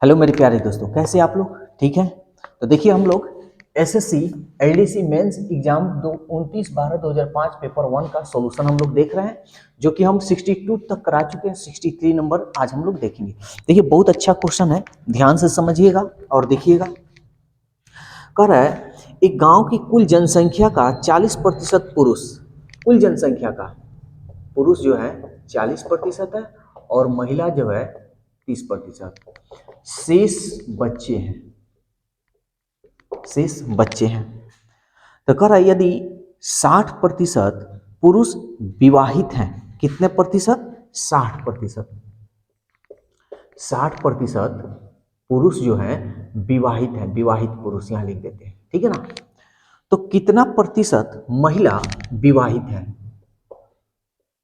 Hello मेरे प्यारे दोस्तों, कैसे आप लोग? ठीक है। तो देखिए, हम लोग SSC LDC mains exam 29/12/2005 paper 1 का सॉल्यूशन हम लोग देख रहे हैं, जो कि हम 62 तक करा चुके हैं। 63 नंबर आज हम लोग देखेंगे। देखिए, बहुत अच्छा क्वेश्चन है, ध्यान से समझिएगा और देखिएगा। कह रहा है, एक गांव की कुल जनसंख्या का 40% पुरुष, कुल जनसंख्या का पुरुष जो है 40% है और महिला जो है 30%। शेष बच्चे हैं, शेष बच्चे हैं। तो कह रहा है, यदि 60% पुरुष विवाहित हैं, कितने प्रतिशत? 60%। 60% पुरुष जो है विवाहित है, विवाहित पुरुष यहां लिख देते हैं, ठीक है ना। तो कितना प्रतिशत महिला विवाहित है?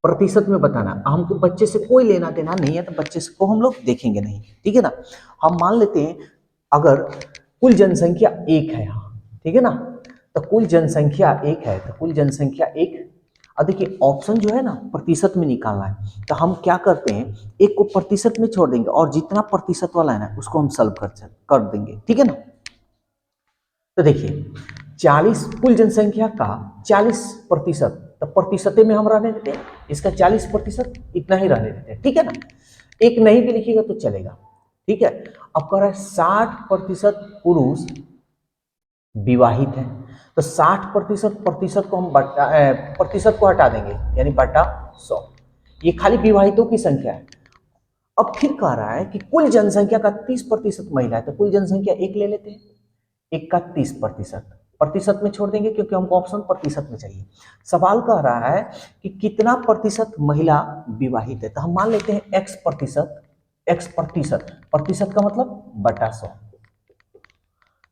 प्रतिशत में बताना। हमको बच्चे से कोई लेना देना नहीं है, तो बच्चे से को हम लोग देखेंगे नहीं, ठीक है ना। हम मान लेते हैं अगर कुल जनसंख्या 1 है यहाँ, ठीक है ना। तो कुल जनसंख्या 1 है, तो कुल जनसंख्या 1। अब देखिए, ऑप्शन जो है ना प्रतिशत में निकालना है, तो हम क्या करते हैं, 1 को प्रतिशत में छोड़ देंगे और जितना प्रतिशत वाला है ना उसको हम सॉल्व कर देंगे, ठीक है ना। तो देखिए, 40 कुल जनसंख्या का 40%, तो प्रतिशत में हम रहने देते हैं, इसका 40% इतना ही रहने देते हैं, ठीक है ना। एक नहीं भी लिखिएगा तो चलेगा, ठीक है। अब कह रहा है 60% पुरुष विवाहित है, तो 60% प्रतिशत को हम प्रतिशत को हटा देंगे, यानी बटा 100। ये खाली विवाहितों की संख्या है। अब फिर कह रहा है कि कुल जनसंख्या का 30% महिला है, तो कुल जनसंख्या 1 ले लेते हैं, 1 का 30%, प्रतिशत में छोड़ देंगे क्योंकि हमको ऑप्शन प्रतिशत में चाहिए। सवाल कह रहा है कि कितना प्रतिशत महिला विवाहित है, तो हम मान लेते हैं x प्रतिशत, x प्रतिशत, प्रतिशत का मतलब बटा 100।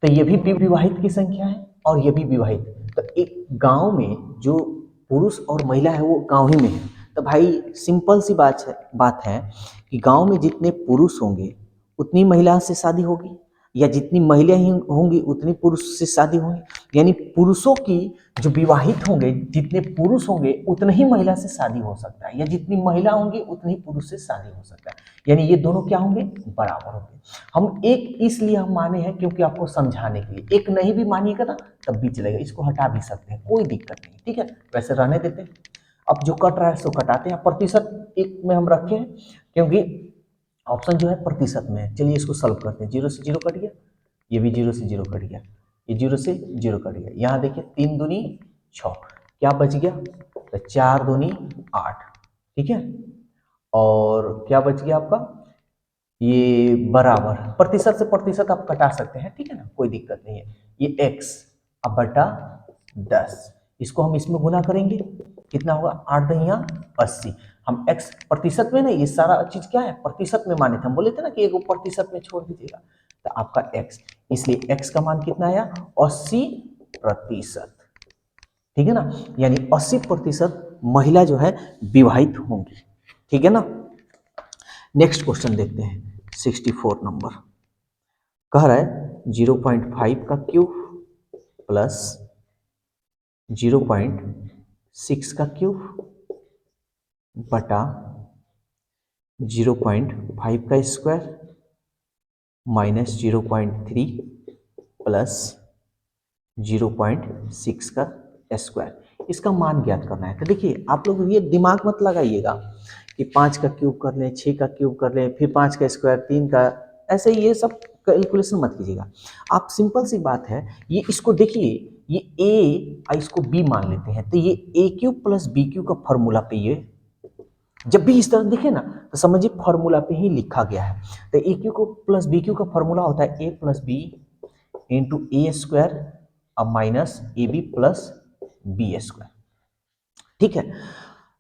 तो ये भी विवाहित की संख्या है और ये भी विवाहित। तो एक गांव में जो पुरुष और महिला है वो गांव ही में है, तो भाई सिंपल सी बात है कि गांव में जितने पुरुष होंगे उतनी महिला से शादी होगी, या जितनी महिला ही होंगी उतनी पुरुष से शादी होंगी। यानी पुरुषों की जो विवाहित होंगे, जितने पुरुष होंगे उतने ही महिला से शादी हो सकता है, या जितनी महिला होंगी उतनी पुरुष से शादी हो सकता है। यानी ये दोनों क्या होंगे? बराबर होंगे। हम एक इसलिए हम माने हैं क्योंकि आपको समझाने के लिए। एक नहीं भी मानिएगा ना तब भी चलेगा, इसको हटा भी सकते हैं, कोई दिक्कत नहीं, ठीक है। वैसे रहने देते हैं, अब जो कट रहा है सो कटाते हैं। प्रतिशत एक में हम रखे हैं क्योंकि ऑप्शन जो है प्रतिशत में है। चलिए इसको सॉल्व करते हैं। 0 से 0 कट गया, ये भी 0 से 0 कट गया, ये 0 से 0 कट गया। यहाँ देखिए 3 दूनी 6, क्या बच गया? तो 4 दूनी 8, ठीक है। और क्या बच गया आपका? ये बराबर, प्रतिशत से प्रतिशत आप कटा सकते हैं, ठीक है ना, कोई दिक्कत नहीं है। ये x अब बटा 10, इसको हम इसमें गुना करेंगे, कितना होगा? 8 दहिया 80। हम x प्रतिशत में ना, ये सारा चीज क्या है प्रतिशत में माने थे, हम बोले थे ना कि एक प्रतिशत में छोड़ दीजिएगा, तो आपका x, इसलिए x का मान कितना आया? 80%, ठीक है ना। यानी 80% महिला जो है विवाहित होंगी, ठीक है ना। नेक्स्ट क्वेश्चन देखते हैं, 64 नंबर। कह रहा है 0.5 का क्यूब प्लस 0.6 का क्यूब बटा 0.5 का स्क्वायर माइनस 0.3 प्लस 0.6 का स्क्वायर, इसका मान ज्ञात करना है। तो देखिए, आप लोग ये दिमाग मत लगाइएगा कि 5 का क्यूब कर लें, 6 का क्यूब कर लें, फिर 5 का स्क्वायर, 3 का, ऐसे ये सब कैलकुलेशन मत कीजिएगा। आप सिंपल सी बात है, ये इसको देखिए, ये ए और इसको बी मान लेते हैं, तो ये ए क्यूब प्लस बी क्यूब का फॉर्मूला पे ये जब भी इस तरह दिखे ना तो समझिए फॉर्मूला पे ही लिखा गया है। तो ए क्यू को प्लस बी क्यू का फॉर्मूला होता है A plus B into A square अब minus A B plus B square, ठीक है।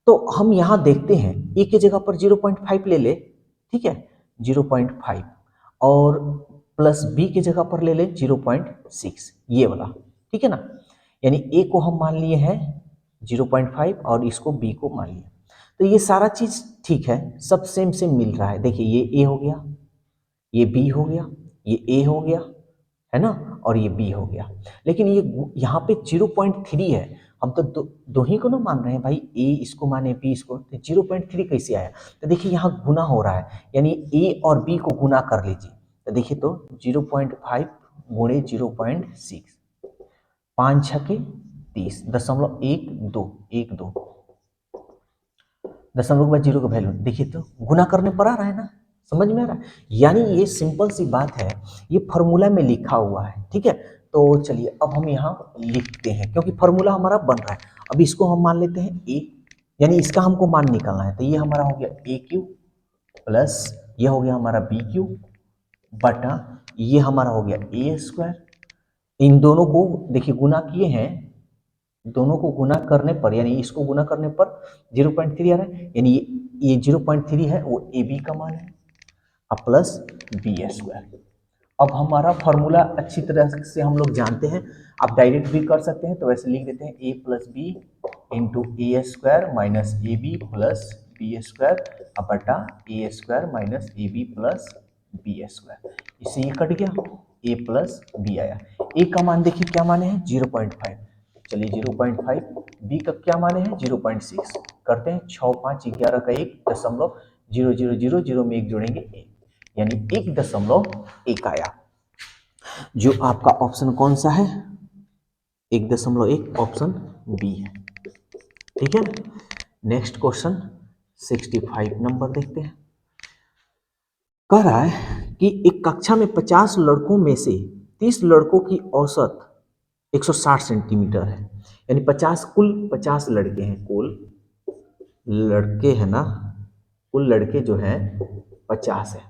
तो हम यहां देखते हैं ए की जगह पर 0.5 ले ले, ठीक है, 0.5, और प्लस बी की जगह पर ले ले 0.6, ये वाला, ठीक है ना। यानी ए को हम मान लिए हैं 0.5 और इसको बी को मान लिया। तो ये सारा चीज ठीक है, सब सेम सेम मिल रहा है। देखिए, ये ए हो गया, ये बी हो गया, ये ए हो गया, है ना, और ये बी हो गया। लेकिन ये यहाँ पे 0.3 है, हम तो दो ही को ना मान रहे हैं भाई, ए इसको माने बी इसको, तो 0.3 कैसे आया? तो देखिए यहाँ गुना हो रहा है, यानी ए और बी को गुना कर लीजिए, तो देखिए तो 0.5 गुणे 0.6, 5 छके 30, 0.12 दशमलव के बाद जीरो का वैल्यू देखिए तो गुना करने पर आ रहा है ना, समझ में आ रहा है। यानी ये सिंपल सी बात है, ये फॉर्मूला में लिखा हुआ है, ठीक है। तो चलिए अब हम यहाँ लिखते हैं, क्योंकि फॉर्मूला हमारा बन रहा है। अब इसको हम मान लेते हैं ए, यानी इसका हमको मान निकालना है। तो ये हमारा हो गया ए क्यू प्लस ये हो गया हमारा बी क्यू बटा ये हमारा हो गया ए स्क्वायर। इन दोनों को देखिए गुना किए हैं, दोनों को गुना करने पर यानी इसको गुना करने पर 0.3 आ रहा है, यानी ये 0.3 है वो ए बी का मान है, अब प्लस बी स्क्वायर। अब हमारा फॉर्मूला अच्छी तरह से हम लोग जानते हैं, आप डायरेक्ट भी कर सकते हैं, तो वैसे लिख देते हैं A plus B into A square minus A B plus B square बटा A square minus A B plus B square. इससे ये कट गया, ए प्लस बी आया। ए का मान देखिए क्या माने हैं 0.5, चलिए 0.5, बी का क्या माने हैं 0.6, करते हैं 6 5 11 का 1.0000 में 1 जोड़ेंगे 1, यानी 1.1 आया। जो आपका ऑप्शन कौन सा है 1.1 ऑप्शन बी है, ठीक है। नेक्स्ट क्वेश्चन 65 नंबर देखते हैं। कह रहा है कि एक कक्षा में 50 लड़कों में से 30 लड़कों की औसत 160 सेंटीमीटर है, यानी 50 कुल 50 लड़के हैं, कुल लड़के हैं ना, कुल लड़के जो हैं 50 है,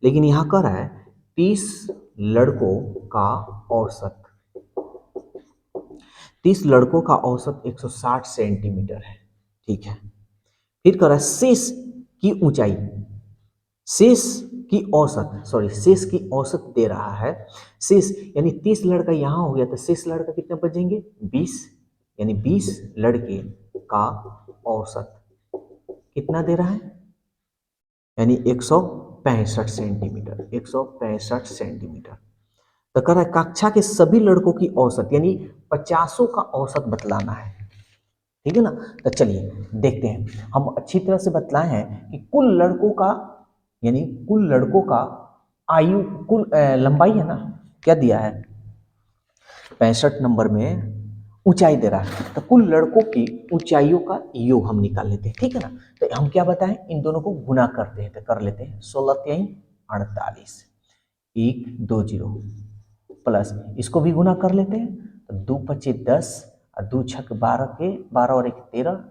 लेकिन यहाँ कह रहा है 30 लड़कों का औसत, 30 लड़कों का औसत 160 सेंटीमीटर है, ठीक है। फिर कह रहा है शेष की ऊंचाई, शेष की औसत, सॉरी शेष की औसत दे रहा है। शेष यानी 30 लड़का यहाँ हो गया, तो शेष लड़का कितने बचेंगे 20, यानी 20 लड़के का औसत कितना दे रहा है, यानी 165 सेंटीमीटर, 165 सेंटीमीटर। तो कह रहा है कक्षा के सभी लड़कों की औसत, यानी 50 का औसत बतलाना है, ठीक है ना। तो चलिए देखते हैं, हम अच्छी तरह से बतलाए हैं कि कुल लड़कों का, यानी कुल लड़कों का आयु, कुल लंबाई है ना, क्या दिया है 65 नंबर में ऊंचाई दे रहा है, तो कुल लड़कों की ऊंचाइयों का योग हम निकाल लेते हैं, ठीक है ना। तो हम क्या बताएं, इन दोनों को गुना करते हैं, तो कर लेते हैं 16 3 48 1 2 0 प्लस इसको भी गुना कर लेते हैं, तो 2 25 10 और 2 6 12 के 12 और 1 13,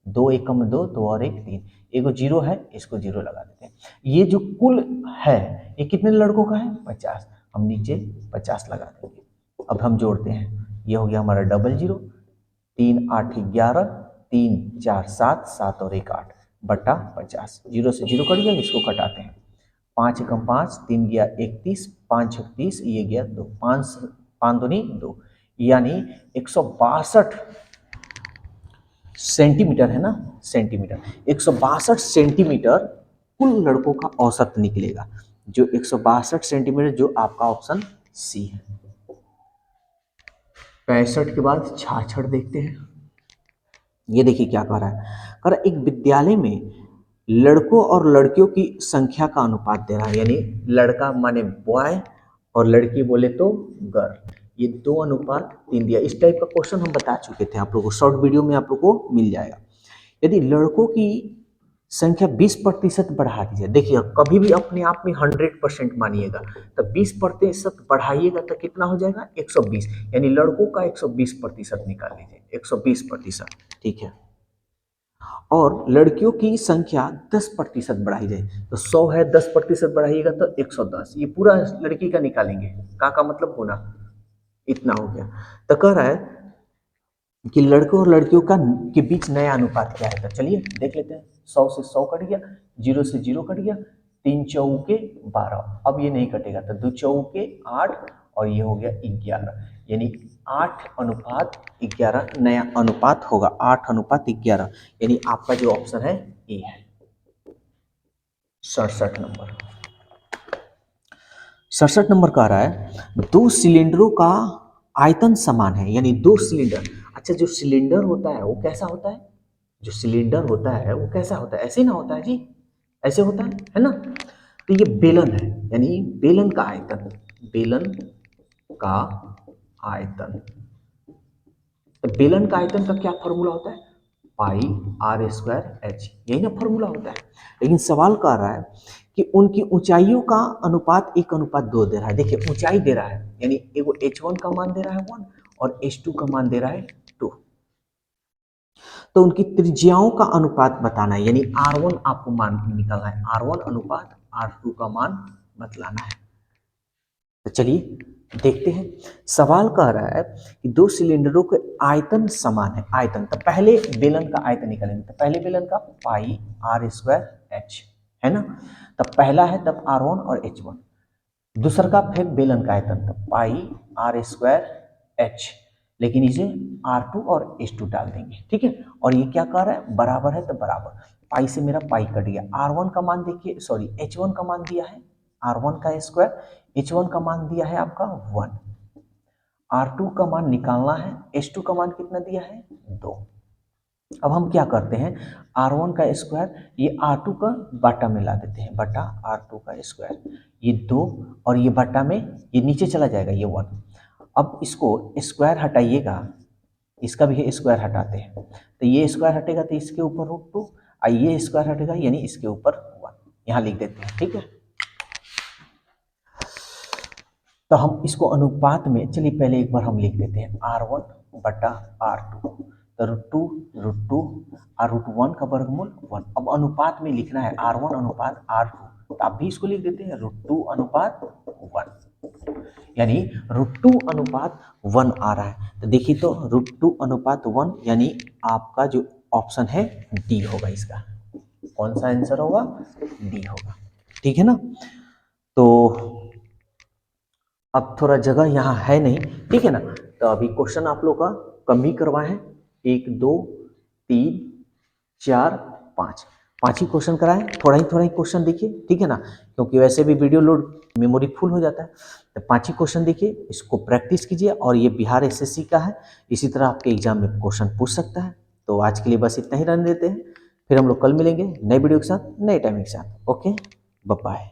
2 1 2 2 और 1 3, एगो जीरो है, इसको जीरो लगा देते हैं। ये जो कुल है ये कितने लड़कों का है 50, हम नीचे 50 लगा देंगे। अब हम जोड़ते हैं, ये हो गया हमारा 00, 3 8 11, 3 4 7, 7 और 1 8 बटा 50, जीरो से जीरो कट गया, इसको कटाते हैं, 5 एकम 5, 3 गया 31, 5 छक 30, ये गया 2, 5 5 दूनी 2, यानी 162 सेंटीमीटर है ना, सेंटीमीटर 162 सेंटीमीटर कुल लड़कों का औसत निकलेगा, जो 162 सेंटीमीटर, जो आपका ऑप्शन सी है। 65 के बाद 66 देखते हैं। ये देखिए क्या कह रहा है, कह रहा है एक विद्यालय में लड़कों और लड़कियों की संख्या का अनुपात दे रहा है, यानी लड़का माने बॉय और लड़की बोले तो गर्ल, ये 2:3 दिया। इस टाइप का क्वेश्चन हम बता चुके थे आप लोगों को, शॉर्ट वीडियो में आप लोगों को मिल जाएगा। यदि लड़कों की संख्या 20% बढ़ा दीजिए, देखिए कभी भी अपने आप में 100% मानिएगा, तो 20% बढ़ाइएगा तो कितना हो जाएगा 120, यानी लड़कों का 120% निकाल लीजिए, 120%, ठीक है। और लड़कियों की संख्या 10% बढ़ाई जाए, तो 100 है 10% बढ़ाइएगा तो 110, ये पूरा लड़की का निकालेंगे, का मतलब गुना, इतना हो गया। तो कह रहा है कि लड़कों और लड़कियों का के बीच नया अनुपात क्या है, तो चलिए देख लेते हैं। 100 से 100 कट गया, 0 से 0 कट गया, 3 चौके 12, अब ये नहीं कटेगा, तो 2 चौके 8 और ये हो गया 11, यानी 8:11 नया अनुपात होगा, 8:11, यानी आपका जो ऑप्शन है ए है। 67 नंबर, 67 नंबर कह रहा है 2 सिलेंडरों का आयतन समान है, यानी 2 सिलेंडर। अच्छा, जो सिलेंडर होता है वो कैसा होता है, जो सिलेंडर होता है वो कैसा होता है, ऐसे ना होता है जी, ऐसे होता है ना। तो ये बेलन है, यानी बेलन का आयतन, बेलन का आयतन। तो बेलन का आयतन का क्या फॉर्मूला होता है? पाई आर स्क्वायर एच, यही ना फॉर्मूला होता है। लेकिन सवाल कह रहा है कि उनकी ऊंचाइयों का अनुपात 1:2 दे रहा है। देखिए ऊंचाई दे रहा है, यानी एगो h1 का मान दे रहा है 1 और h2 का मान दे रहा है 2। तो उनकी त्रिज्याओं का अनुपात बताना है, यानी R1 आपको मान निकालना है, R1 अनुपात R2 का मान बतलाना है। तो चलिए देखते हैं। सवाल कह रहा है कि दो सिलेंडरों के आयतन समान है, आयतन। तो पहले बेलन का आयतन निकालेंगे, तो पहले बेलन का पाई आर स्क्वायर एच है ना, तब पहला है तब R1 और H1। दूसरा का फिर बेलन का आयतन, तब पाई आर स्क्वायर एच, लेकिन इसे R2 और H2 डाल देंगे, ठीक है। और ये क्या कर रहा है, बराबर है तो बराबर, पाई से मेरा पाई कट गया। R1 का मान देखिए, सॉरी H1 का मान दिया है R1 का स्क्वायर, H1 का मान दिया है आपका 1, R2 का मान निकालना है, H2 का मान कितना दिया है 2। अब हम क्या करते हैं, R1 का स्क्वायर ये R2 का बटा में ला देते हैं, बटा R2 का स्क्वायर, ये 2 और ये बटा में ये नीचे चला जाएगा ये 1। अब इसको स्क्वायर हटाइएगा, इसका भी स्क्वायर हटाते हैं, तो ये स्क्वायर हटेगा तो इसके ऊपर √2, और ये स्क्वायर हटेगा यानी इसके ऊपर 1, यहाँ लिख देते हैं, ठीक है। तो हम इसको अनुपात में, चलिए पहले एक बार हम लिख देते हैं R1 बटा R2, तो √2 और √1 का वर्गमूल 1। अब अनुपात में लिखना है R1 अनुपात R2, तो आप भी इसको लिख देते हैं √2 अनुपात 1, यानी √2 अनुपात 1 आ रहा है। तो देखिए तो √2 अनुपात 1 यानी आपका जो ऑप्शन है डी होगा, इसका कौन सा आंसर होगा, डी होगा, ठीक है ना। तो अब थोड़ा जगह यहाँ है नहीं, ठीक है ना, तो अभी क्वेश्चन आप लोग का कम ही करवाए हैं, 1 2 3 4 5, 5 ही क्वेश्चन कराएं, थोड़ा ही क्वेश्चन देखिए, ठीक है ना, क्योंकि वैसे भी वीडियो लोड मेमोरी फुल हो जाता है। तो 5 ही क्वेश्चन देखिए, इसको प्रैक्टिस कीजिए, और ये बिहार एसएससी का है, इसी तरह आपके एग्जाम में क्वेश्चन पूछ सकता है। तो आज के लिए बस इतना ही रहने देते हैं, फिर हम लोग कल मिलेंगे नए वीडियो के साथ, नए टाइम के साथ। Okay, bye bye.